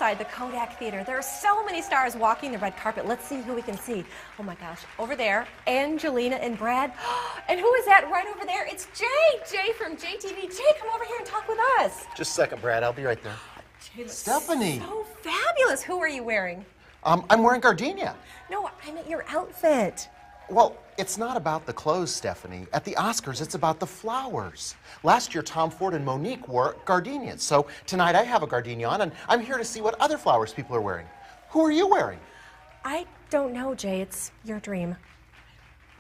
outside the Kodak Theater. There are so many stars walking the red carpet. Let's see who we can see. Oh my gosh, over there, Angelina and Brad. And who is that right over there? It's Jay. Jay from JTV. Jay, come over here and talk with us. Just a second, Brad. I'll be right there. Jay, Stephanie. So fabulous. Who are you wearing? I'm wearing gardenia. No, I meant your outfit. Well, it's not about the clothes, Stephanie. At the Oscars, it's about the flowers. Last year, Tom Ford and Monique wore gardenias. So tonight I have a gardenia on, and I'm here to see what other flowers people are wearing. Who are you wearing? I don't know, Jay. It's your dream.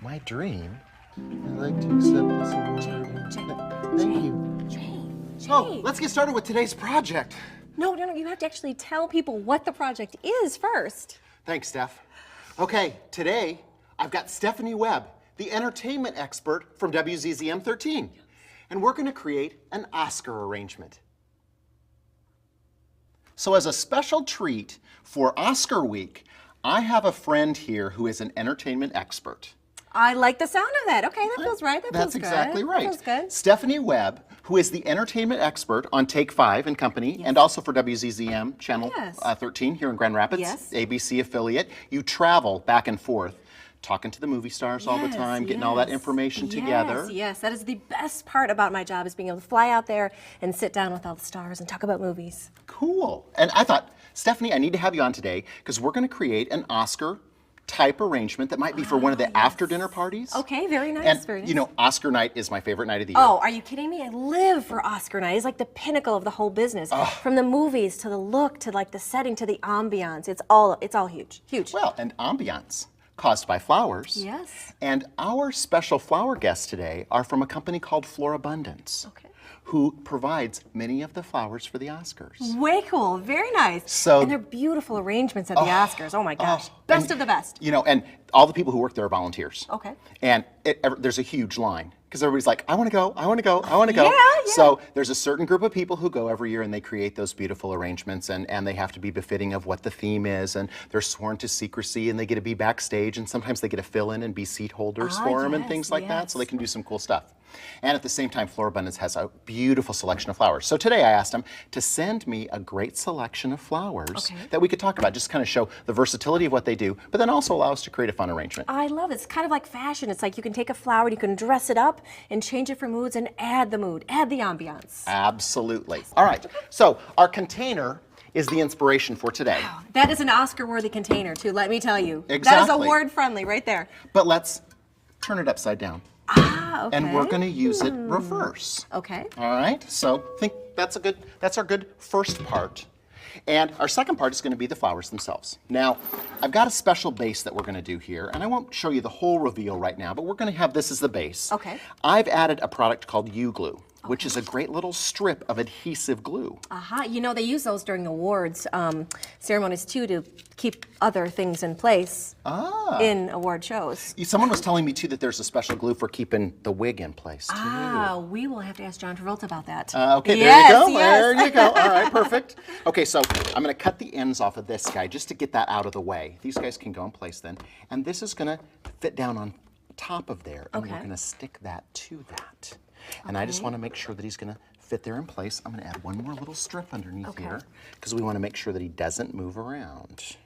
My dream? I'd like to accept this award. Thank you. Jay. So, let's get started with today's project. No, you have to actually tell people what the project is first. Thanks, Steph. Okay, today I've got Stephanie Webb, the entertainment expert from WZZM 13, and we're going to create an Oscar arrangement. So as a special treat for Oscar week, I have a friend here who is an entertainment expert. I like the sound of that. Okay, that feels right. That feels That's exactly right. That feels good. Stephanie Webb, who is the entertainment expert on Take 5 and Company, and also for WZZM Channel 13 here in Grand Rapids, ABC affiliate. You travel back and forth, talking to the movie stars all the time, getting all that information together. Yes, that is the best part about my job, is being able to fly out there and sit down with all the stars and talk about movies. Cool. And I thought, Stephanie, I need to have you on today because we're going to create an Oscar type arrangement that might be for one of the after dinner parties. Okay, very nice. And very nice. you know, Oscar night is my favorite night of the year. Oh, are you kidding me? I live for Oscar night. It's like the pinnacle of the whole business. From the movies to the look to like the setting to the ambiance. It's all huge. Huge. Well, and ambiance caused by flowers. Yes. And our special flower guests today are from a company called Florabundance. Okay. Who provides many of the flowers for the Oscars. Way cool, very nice. So, and they're beautiful arrangements at the Oscars. Oh my gosh, best of the best. You know, and all the people who work there are volunteers. Okay. And there's a huge line because everybody's like, I want to go, I want to go, I want to go. Yeah. So there's a certain group of people who go every year and they create those beautiful arrangements and they have to be befitting of what the theme is, and they're sworn to secrecy and they get to be backstage, and sometimes they get to fill in and be seat holders for them and things like that, so they can do some cool stuff. And at the same time, Florabundance has a beautiful selection of flowers. So today I asked them to send me a great selection of flowers that we could talk about, just kind of show the versatility of what they do, but then also allow us to create a fun arrangement. I love it. It's kind of like fashion. It's like you can take a flower and you can dress it up and change it for moods and add the mood, add the ambiance. Absolutely. All right, so our container is the inspiration for today. Wow. That is an Oscar-worthy container, too, let me tell you. Exactly. That is award-friendly right there. But let's turn it upside down. Okay. And we're going to use it reverse. Okay. All right. So I think that's our good first part. And our second part is going to be the flowers themselves. Now, I've got a special base that we're going to do here, and I won't show you the whole reveal right now, but we're going to have this as the base. Okay. I've added a product called U-Glue, which is a great little strip of adhesive glue. You know, they use those during awards ceremonies, too, to keep other things in place in award shows. Someone was telling me, too, that there's a special glue for keeping the wig in place, too. We will have to ask John Travolta about that. Okay, there you go. There you go. All right, perfect. Okay, so I'm going to cut the ends off of this guy just to get that out of the way. These guys can go in place then. And this is going to fit down on top of there, and we're going to stick that to that. And I just want to make sure that he's going to fit there in place. I'm going to add one more little strip underneath here because we want to make sure that he doesn't move around.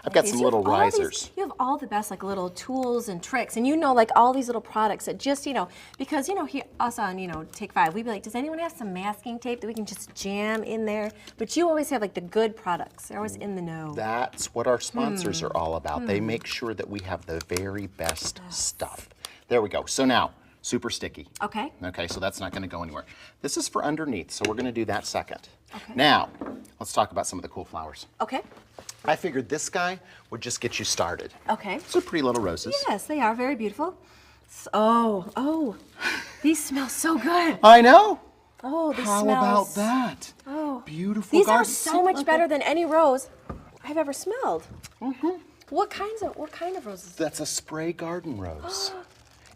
I've got some little risers. You have all the best like little tools and tricks, and you know, like all these little products that just, because us on, Take 5, we'd be like, does anyone have some masking tape that we can just jam in there? But you always have like the good products. They're always in the know. That's what our sponsors are all about. They make sure that we have the very best stuff. There we go. So now, super sticky. Okay. Okay, so that's not going to go anywhere. This is for underneath, so we're going to do that second. Okay. Now, let's talk about some of the cool flowers. Okay. I figured this guy would just get you started. Okay. These are pretty little roses. Yes, they are very beautiful. These smell so good. I know. Oh, this How smells. about that? Oh, beautiful. These are so much better than any rose I've ever smelled. What kind of roses? That's a spray garden rose.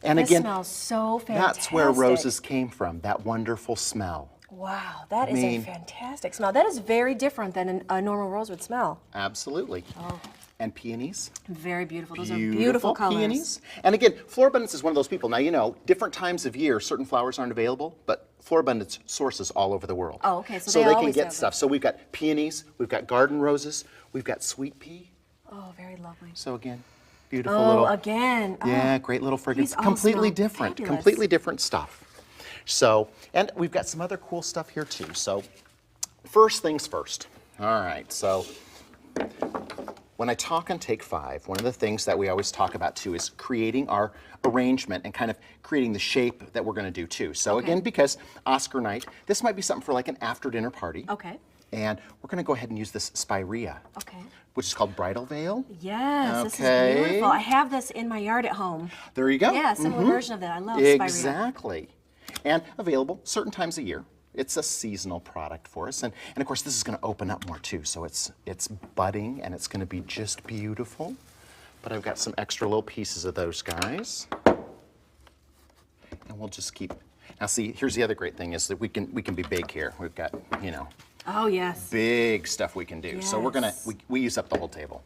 And This again, smells so fantastic. that's where roses came from, that wonderful smell. Wow, that is a fantastic smell. That is very different than a normal rose would smell. Absolutely. and peonies. Very beautiful. Those are beautiful colors. Peonies. And again, Florabundance is one of those people. Now, you know, different times of year, certain flowers aren't available, but Florabundance sources all over the world. Oh, okay. So they can always get have stuff. So we've got peonies, we've got garden roses, we've got sweet pea. Oh, very lovely. So again, beautiful Oh, little. again. Yeah, great little fragrance. These all Completely smell different. fabulous. Completely different stuff. So, and we've got some other cool stuff here too. So, first things first. All right, so when I talk on Take 5, one of the things that we always talk about too is creating our arrangement and kind of creating the shape that we're going to do too. So again, because Oscar night, this might be something for like an after dinner party. Okay. And we're going to go ahead and use this spirea, Okay. which is called Bridal Veil. Yes, this Okay. is beautiful. I have this in my yard at home. There you go. Yeah, similar version of that. I love spirea. Exactly. And available certain times a year. It's a seasonal product for us. And of course, this is going to open up more too. So it's budding and it's going to be just beautiful. But I've got some extra little pieces of those guys. And we'll just keep. Now see, here's the other great thing is that we can be big here. We've got, you know, Oh, yes. big stuff we can do. So we're going to, Yes. we use up the whole table.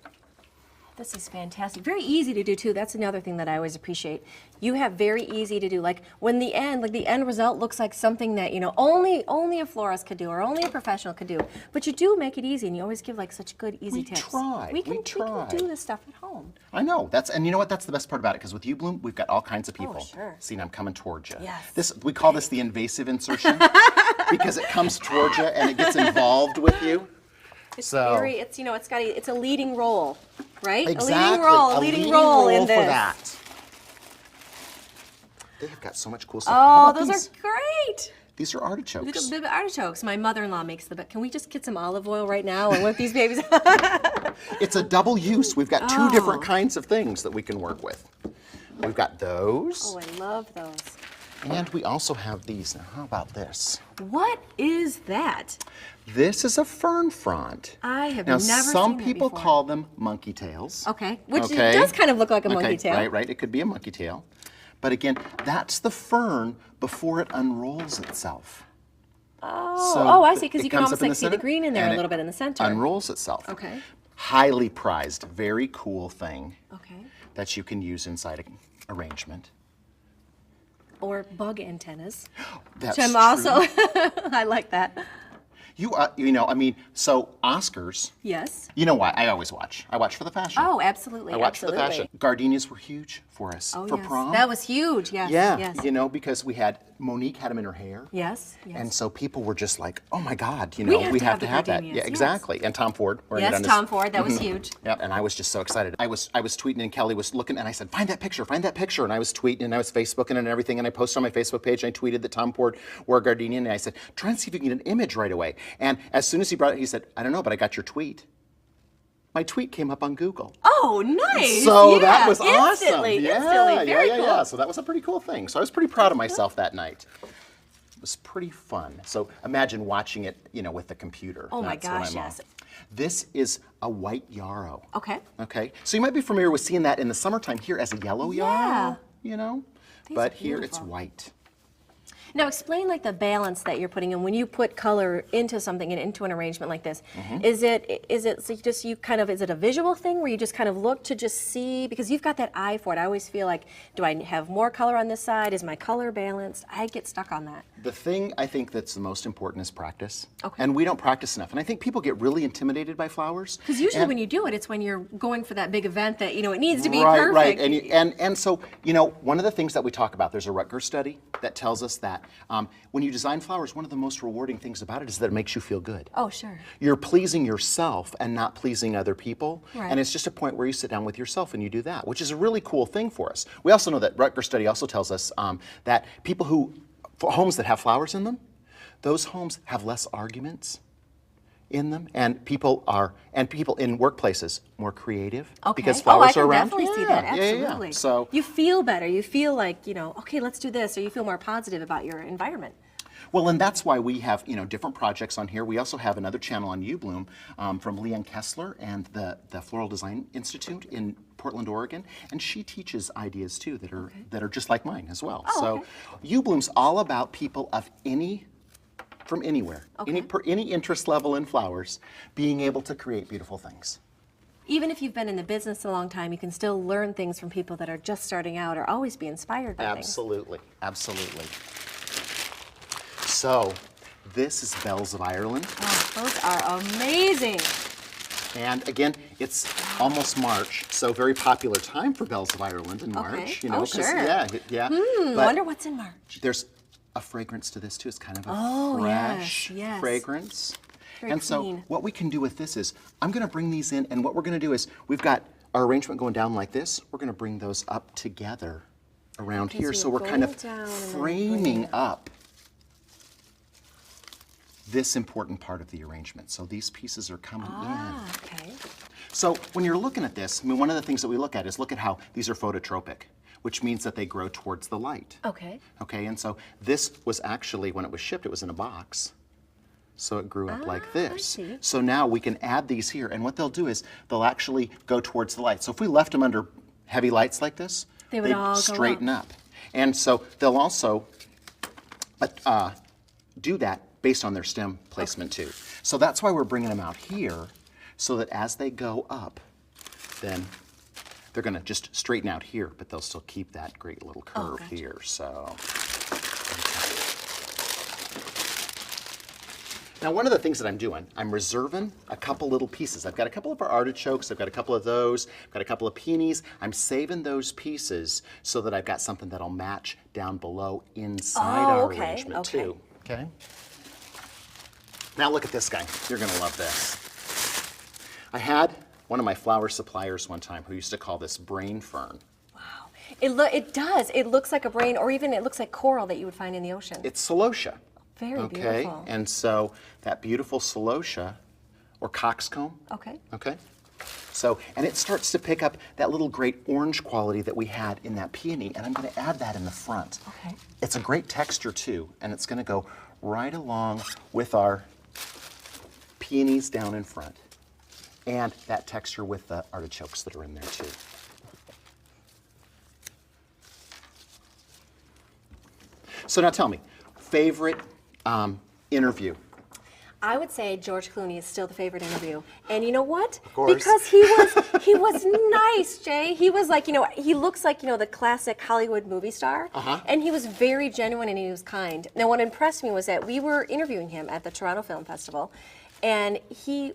This is fantastic. Very easy to do too. That's another thing that I always appreciate. You have very easy to do. Like when the end result looks like something that, you know, only a florist could do or only a professional could do. But you do make it easy and you always give like such good easy tips. We can do this stuff at home. I know. And you know what? That's the best part about it, because with You Bloom, we've got all kinds of people. Oh, sure. See, now I'm coming towards you. Yes. We call this the invasive insertion because it comes towards you and it gets involved with you. It's it's a leading role, right? Exactly. A leading role in this. For that. They have got so much cool stuff. Oh, those are great. These are artichokes. Little bit of artichokes. My mother-in-law makes the best. Can we just get some olive oil right now and whip these babies? It's a double use. We've got two different kinds of things that we can work with. We've got those. Oh, I love those. And we also have these. Now, how about this? What is that? This is a Fern Frond. I have now, never seen some that people before. call them monkey tails. Okay, which it does kind of look like a monkey tail. Right. It could be a monkey tail. But again, that's the fern before it unrolls itself. Oh, I see, because you can comes almost up in like see the center, green in there and a little it bit in the center. Unrolls itself. Okay. Highly prized, very cool thing Okay. that you can use inside an arrangement. Or bug antennas. That's Which I'm true. also, I like that. So Oscars, Yes. you know what? I always watch. I watch for the fashion. Oh, absolutely. I watch for the absolutely. fashion. Gardenias were huge for us Oh, for yes. prom. That was huge, yes. Yeah, Yes. because Monique had them in her hair. Yes. Yes. And so people were just like, oh my God, We we have have to to have have the that. gardenias, Yeah, yes. exactly. And Tom Ford. wearing it Yes, on his- Tom Ford, that was huge. Yep, and I was just so excited. I was tweeting and Kelly was looking and I said, find that picture. And I was tweeting and I was Facebooking and everything and I posted on my Facebook page and I tweeted that Tom Ford wore a gardenia and I said, try and see if you can get an image right away. And as soon as he brought it, he said, I don't know, but I got your tweet. My tweet came up on Google. Oh, nice. So Yeah, that was instantly, awesome. Instantly. Very cool. Yeah. So that was a pretty cool thing. So I was pretty proud of myself that night. It was pretty fun. So imagine watching it, with the computer. Oh my That's what gosh, I'm yes. on. This is a white yarrow. Okay. Okay. So you might be familiar with seeing that in the summertime here as a yellow yarrow. These But are here it's beautiful. white. Now explain like the balance that you're putting in when you put color into something and into an arrangement like this. Mm-hmm. Is it so is it a visual thing where you just kind of look to just see, because you've got that eye for it. I always feel like, do I have more color on this side? Is my color balanced? I get stuck on that. The thing I think that's the most important is practice. Okay. And we don't practice enough. And I think people get really intimidated by flowers. Because usually And- when you do it, it's when you're going for that big event that, it needs to be right, perfect. Right, and so one of the things that we talk about, there's a Rutgers study that tells us that when you design flowers, one of the most rewarding things about it is that it makes you feel good. Oh, sure. You're pleasing yourself and not pleasing other people, Right. and it's just a point where you sit down with yourself and you do that, which is a really cool thing for us. We also know that Rutgers study also tells us that for homes that have flowers in them, those homes have less arguments in them, and people in workplaces more creative because flowers are around. I can definitely see that. Yeah. Absolutely. So you feel better. You feel like, okay, let's do this, or you feel more positive about your environment. well, and that's why we have different projects on here. We also have another channel on You Bloom from Leanne Kessler and the Floral Design Institute in Portland, Oregon, and she teaches ideas too that are just like mine as well. Oh, so okay. You Bloom's all about people of from anywhere, Okay. any interest level in flowers, being able to create beautiful things. Even if you've been in the business a long time, you can still learn things from people that are just starting out or always be inspired by things. Absolutely, absolutely. So, this is Bells of Ireland. Oh, those are amazing. And again, it's almost March, so very popular time for Bells of Ireland in March. Okay. You know, Oh, sure. Yeah. I wonder what's in March. There's a fragrance to this too. It's kind of a fresh yes. fragrance. Very and clean. so what we can do with this is, I'm going to bring these in, and what we're going to do is, we've got our arrangement going down like this. We're going to bring those up together around Okay, here. so So you're we're kind of going down and then framing bringing up this important part of the arrangement. So these pieces are coming in. Okay. So when you're looking at this, I mean, one of the things that we look at is look at how these are phototropic, which means that they grow towards the light. Okay. Okay, and so this was actually, when it was shipped, it was in a box. So it grew up like this. I see. So now we can add these here, and what they'll do is they'll actually go towards the light. So if we left them under heavy lights like this, They would they'd all go straighten up. And so they'll also do that based on their stem placement too. So that's why we're bringing them out here, so that as they go up, then they're going to just straighten out here, but they'll still keep that great little curve gotcha. here. So. Now, one of the things that I'm doing, I'm reserving a couple little pieces. I've got a couple of our artichokes, I've got a couple of those, I've got a couple of peonies. I'm saving those pieces so that I've got something that'll match down below inside our arrangement too. Okay. Now look at this guy. You're gonna love this. I had one of my flower suppliers one time who used to call this brain fern. Wow. It does. It looks like a brain, or even it looks like coral that you would find in the ocean. It's celosia. Very Okay, beautiful. and so that beautiful celosia, or coxcomb, Okay. okay? So, and it starts to pick up that little great orange quality that we had in that peony, and I'm gonna add that in the front. Okay. It's a great texture too, and it's gonna go right along with our peonies down in front, and that texture with the artichokes that are in there too. So now tell me, favorite interview? I would say George Clooney is still the favorite interview. And you know what? Of course. Because he was nice, Jay. He was like, he looks like, the classic Hollywood movie star. And he was very genuine and he was kind. Now, what impressed me was that we were interviewing him at the Toronto Film Festival. And he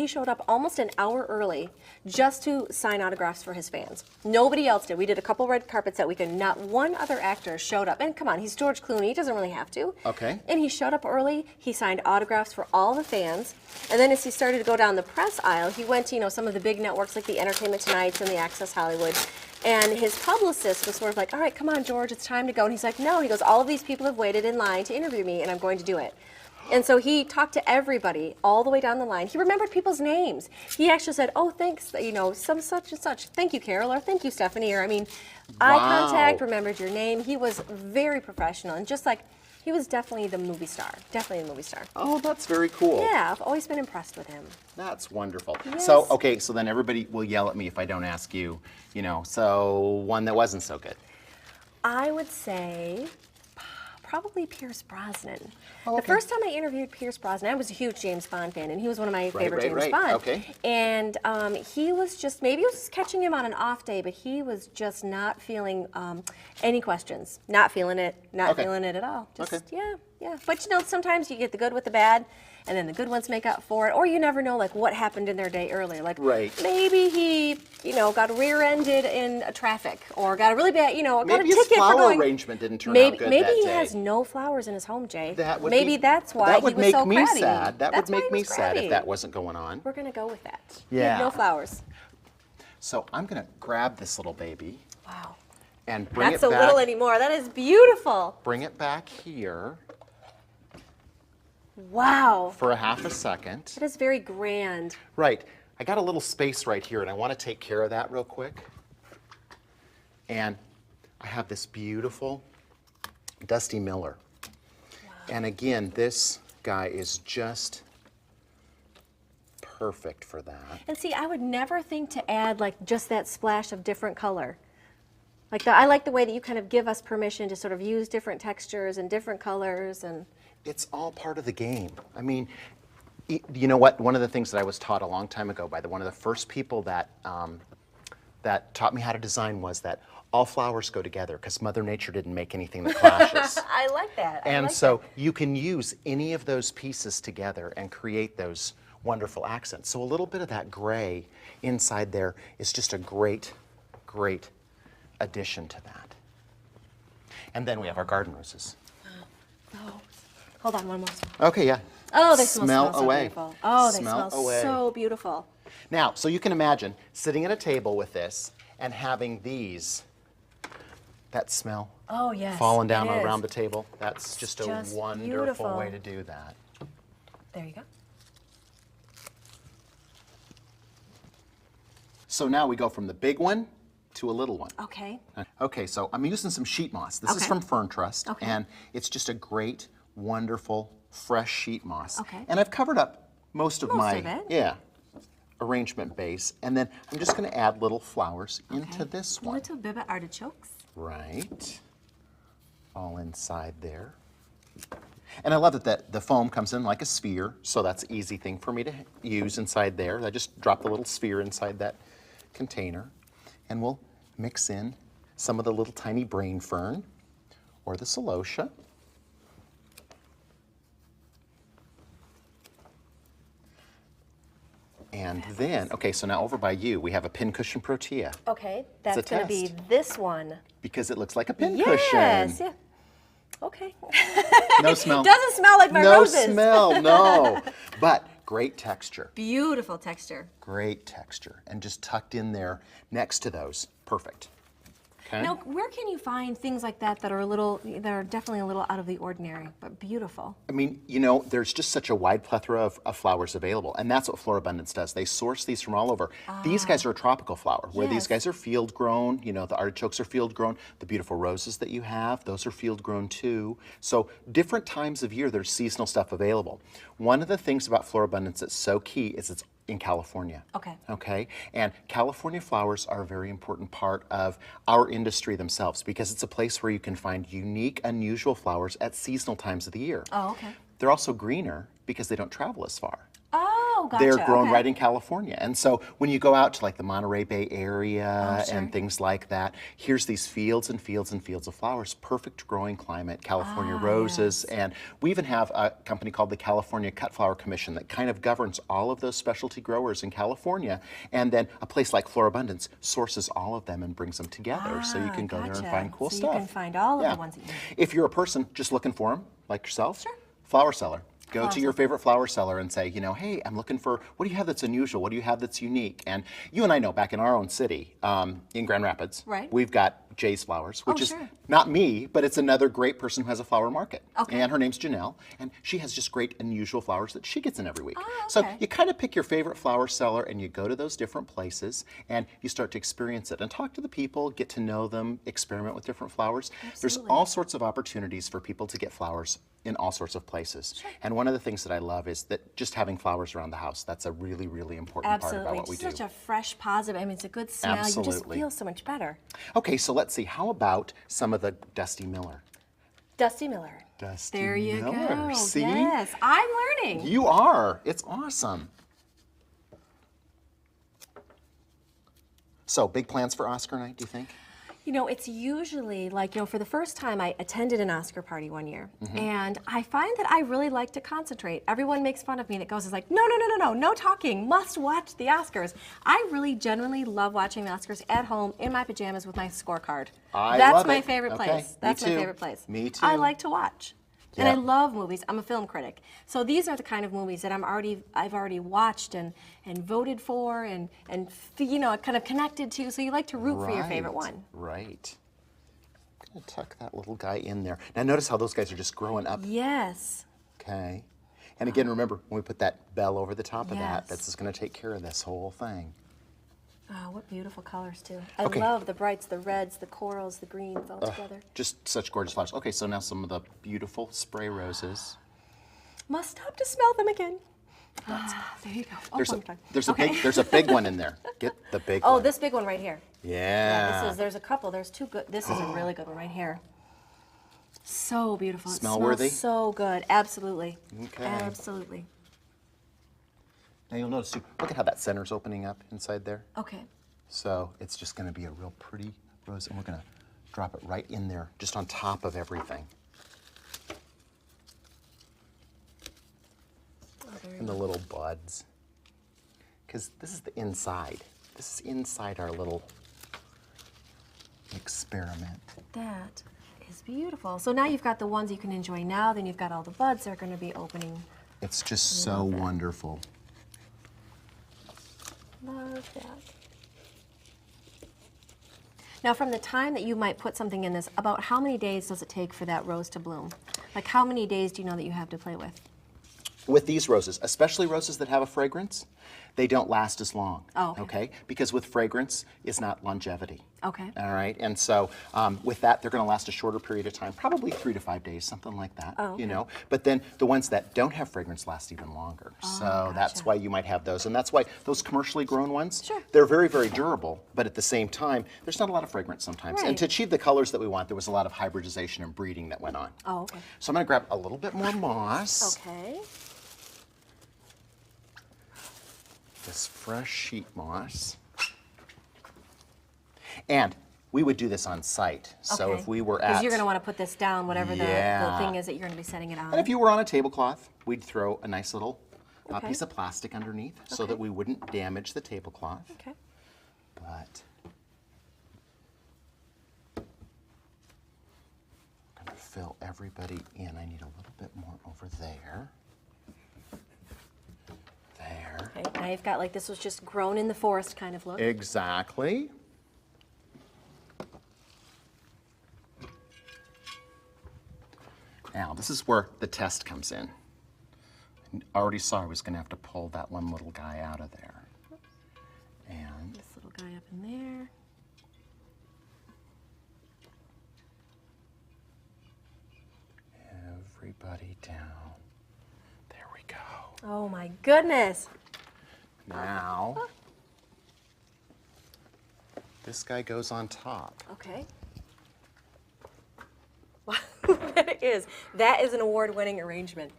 showed up almost an hour early just to sign autographs for his fans. Nobody else did. We did a couple red carpets that weekend. Not one other actor showed up. And come on, he's George Clooney. He doesn't really have to. Okay. And he showed up early. He signed autographs for all the fans. And then as he started to go down the press aisle, he went to, some of the big networks like the Entertainment Tonights and the Access Hollywood. And his publicist was sort of like, all right, come on, George, it's time to go. And he's like, no. He goes, all of these people have waited in line to interview me, and I'm going to do it. And so he talked to everybody all the way down the line. He remembered people's names. He actually said, oh, thanks, some such and such. Thank you, Carol, or thank you, Stephanie. Or, eye contact, remembered your name. He was very professional. And just like, he was definitely the movie star. Definitely the movie star. Oh, that's very cool. Yeah, I've always been impressed with him. That's wonderful. Yes. So, okay, so then everybody will yell at me if I don't ask you, so one that wasn't so good. I would say probably Pierce Brosnan. Oh, The okay. first time I interviewed Pierce Brosnan, I was a huge James Bond fan, and he was one of my favorite James right. Bond. Okay. And he was just, maybe it was catching him on an off day, but he was just not feeling any questions. Not feeling it, not feeling it at all. Just, yeah. But sometimes you get the good with the bad, and then the good ones make up for it, or you never know, what happened in their day earlier. Maybe he, got rear-ended in traffic, or got a really bad, got Maybe a his ticket for flower going. arrangement didn't turn Maybe out good maybe that he day. has no flowers in his home, Jay. Maybe that's why that would he was make so me crabby. sad. That That's would why make he me was sad if crabby. that wasn't going on. We're gonna go with that. Yeah. He had no flowers. So I'm gonna grab this little baby Wow. and bring That's it so back. little anymore. That is beautiful. Bring it back here Wow. for a half a second. That is very grand. Right. I got a little space right here, and I want to take care of that real quick. And I have this beautiful Dusty Miller. Wow. And again, this guy is just perfect for that. And see, I would never think to add just that splash of different color. I like the way that you kind of give us permission to sort of use different textures and different colors and. It's all part of the game. I mean, You know what? One of the things that I was taught a long time ago by one of the first people that that taught me how to design was that all flowers go together because Mother Nature didn't make anything that clashes. I like that. And so you can use any of those pieces together and create those wonderful accents. So a little bit of that gray inside there is just a great, great addition to that. And then we have our garden roses. Oh, hold on one more. Okay, yeah. Oh, they smell so away. beautiful. Oh, they Smell smell away. so beautiful. Now, so you can imagine sitting at a table with this and having that smell Oh, yes. falling down it is. around the table. That's just a wonderful beautiful. way to do that. There you go. So now we go from the big one to a little one. Okay. Okay, so I'm using some sheet moss. This is Okay. from Fern Trust, Okay. and it's just a great, wonderful, fresh sheet moss. Okay. And I've covered up most of Most of it. arrangement base, and then I'm just going to add little flowers into this one. Little baby artichokes. Right. All inside there. And I love that the foam comes in like a sphere, so that's an easy thing for me to use inside there. I just drop the little sphere inside that container, and we'll mix in some of the little tiny brain fern or the celosia. And then, okay, so now over by you, we have a pincushion protea Okay, that's It's a going to be test. this one. because it looks like a pincushion. Yes, yeah. Okay. No smell. Doesn't smell like my roses. No smell, no. But great texture. Beautiful texture. Great texture. And just tucked in there next to those. Perfect. Okay. Now, where can you find things like that that are definitely a little out of the ordinary, but beautiful? I mean, you know, there's just such a wide plethora of flowers available, and that's what Florabundance does. They source these from all over. These guys are a tropical flower, where these Yes. guys are field grown. You know, the artichokes are field grown. The beautiful roses that you have, those are field grown too. So different times of year, there's seasonal stuff available. One of the things about Florabundance that's so key is it's in California. Okay. Okay. And California flowers are a very important part of our industry themselves because it's a place where you can find unique, unusual flowers at seasonal times of the year. Oh, okay. They're also greener because they don't travel as far. Oh, gotcha. They're grown okay. right in California. And so when you go out to like the Monterey Bay area Oh, sure. and things like that, here's these fields and fields and fields of flowers, perfect growing climate, California roses. yes. And we even have a company called the California Cut Flower Commission that kind of governs all of those specialty growers in California. And then a place like Florabundance sources all of them and brings them together. So you can go there and gotcha. find cool So stuff. you can find all of the ones that you need. If you're a person just looking for them, like yourself, Sure. flower seller. Go Flower to your seller. favorite flower seller and say, you know, hey, I'm looking for, what do you have that's unusual? What do you have that's unique? And you and I know back in our own city, in Grand Rapids, Right. we've got Jay's Flowers, which is sure. not me, but it's another great person who has a flower market. Okay. And her name's Janelle, and she has just great unusual flowers that she gets in every week. Oh, So okay. you kind of pick your favorite flower seller and you go to those different places and you start to experience it and talk to the people, get to know them, experiment with different flowers. There's Absolutely. all sorts of opportunities for people to get flowers in all sorts of places. And one of the things that I love is that just having flowers around the house, that's a really, really important part Absolutely. about what we Just do. such a fresh, positive, I mean, it's a good smell. You just Absolutely. feel so much better. Okay, so let's see, how about some of the Dusty Miller? Dusty Miller. Dusty There you Miller. go. See? Yes, I'm learning. You are. It's awesome. So, big plans for Oscar night, do you think? You know, it's usually like, for the first time I attended an Oscar party one year, and I find that I really like to concentrate. Everyone makes fun of me and it goes, it's like, no talking, must watch the Oscars. I really genuinely love watching the Oscars at home in my pajamas with my scorecard. I That's love my it. favorite Okay, place. me That's my too. favorite place. Me too. I like to watch. And I Yeah. love movies. I'm a film critic. So these are the kind of movies that I've already watched and voted for and kind of connected to. So you like to root for your favorite one. Right. I'm going to tuck that little guy in there. Now, notice how those guys are just growing up. Yes. Okay. And again, remember, when we put that bell over the top of that, Yes. that's just going to take care of this whole thing. Oh, what beautiful colors too. I Okay. love the brights, the reds, the corals, the greens all together. Just such gorgeous flowers. Okay, so now some of the beautiful spray roses. Must stop to smell them again. There you go. Oh, There's one a, time. there's, Okay. there's a big one in there. Get the big Oh, one. this big one right here. Yeah. There's a couple. There's two good. This is a really good one right here. So beautiful. It Smell smells worthy? so good. Absolutely. Okay. Absolutely. Now you'll notice too, look at how that center's opening up inside there. Okay. So it's just going to be a real pretty rose, and we're going to drop it right in there, just on top of everything. And the little buds. Because this is the inside. This is inside our little experiment. That is beautiful. So now you've got the ones you can enjoy now, then you've got all the buds that are going to be opening. It's just so wonderful. Love that. Now, from the time that you might put something in this, about how many days does it take for that rose to bloom? Like, how many days do you know that you have to play with? With these roses, especially roses that have a fragrance, they don't last as long. Oh, okay. Because with fragrance is not longevity. Okay. All right, and so with that, they're going to last a shorter period of time, probably 3 to 5 days, something like that. Oh, okay. You know. But then the ones that don't have fragrance last even longer. So that's why you might have those, and that's why those commercially grown ones, Sure. they're very, very durable. But at the same time, there's not a lot of fragrance sometimes. Right. And to achieve the colors that we want, there was a lot of hybridization and breeding that went on. Oh, okay. So I'm going to grab a little bit more moss. Okay. This fresh sheet moss. And we would do this on site. So Okay. if we were at... Because you're going to want to put this down, whatever the Yeah. thing is that you're going to be setting it on. And if you were on a tablecloth, we'd throw a nice little Okay. piece of plastic underneath so that we wouldn't damage the tablecloth. Okay. But I'm going to fill everybody in. I need a little bit more over there. There. Okay. Now you've got like this was just grown in the forest kind of look. Exactly. Now, this is where the test comes in. I already saw I was going to have to pull that one little guy out of there. And This little guy up in there. everybody down. There we go. Oh my goodness. Now, this guy goes on top. Okay. Wow, that is an award-winning arrangement.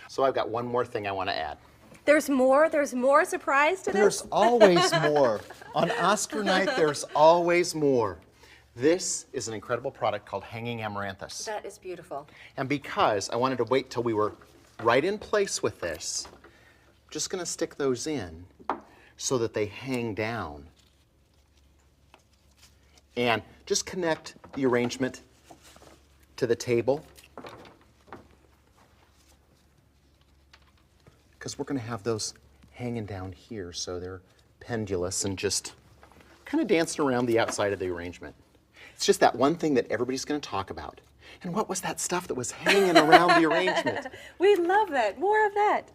So I've got one more thing I want to add. There's more surprise to this? There's always more. On Oscar night, there's always more. This is an incredible product called Hanging Amaranthus. That is beautiful. And because I wanted to wait till we were right in place with this, I'm just going to stick those in so that they hang down. And just connect the arrangement to the table, because we're going to have those hanging down here so they're pendulous and just kind of dancing around the outside of the arrangement. It's just that one thing that everybody's going to talk about. And what was that stuff that was hanging around the arrangement? We love that. More of that.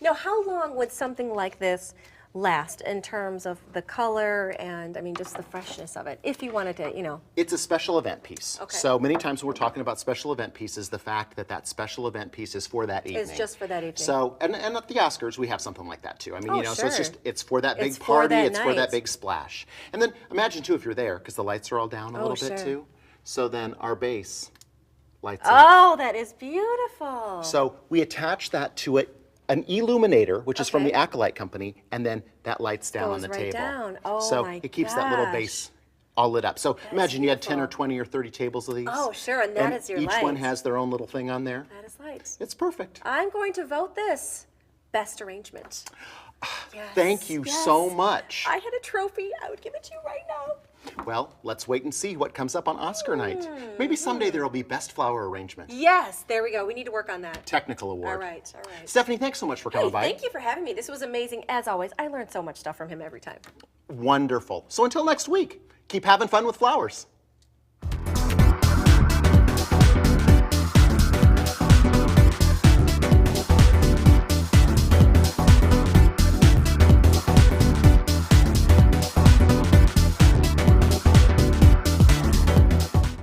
Now, how long would something like this last in terms of the color and, I mean, just the freshness of it, if you wanted to, you know? It's a special event piece. Okay. So many times when we're talking about special event pieces, the fact that that special event piece is for that evening. It's just for that evening. So, and at the Oscars, we have something like that too. I mean, Oh, you know, so it's sure. just, it's for that big It's for party, that it's for night. that big splash. And then imagine too if you're there, because the lights are all down a Oh, little bit sure. too. So then our base lights up. Oh, that is beautiful. So we attach that to an E-luminator, which is from Okay. the Acolyte company, and then that lights down on Goes the right table. down. Oh, so my it keeps that little gosh. base all lit up. So imagine you had 10 or beautiful. 20 or 30 tables of these. Oh, sure, and that is your each one lights. has their own little thing on there. That is light. It's perfect. I'm going to vote this best arrangement. Yes, Thank you yes. so much. I had a trophy. I would give it to you right now. Well, let's wait and see what comes up on Oscar night. Maybe someday there will be best flower arrangement. Yes, there we go. We need to work on that. Technical award. All right, all right. Stephanie, thanks so much for coming Hey, by. thank you for having me. This was amazing. As always, I learned so much stuff from him every time. Wonderful. So until next week, keep having fun with flowers.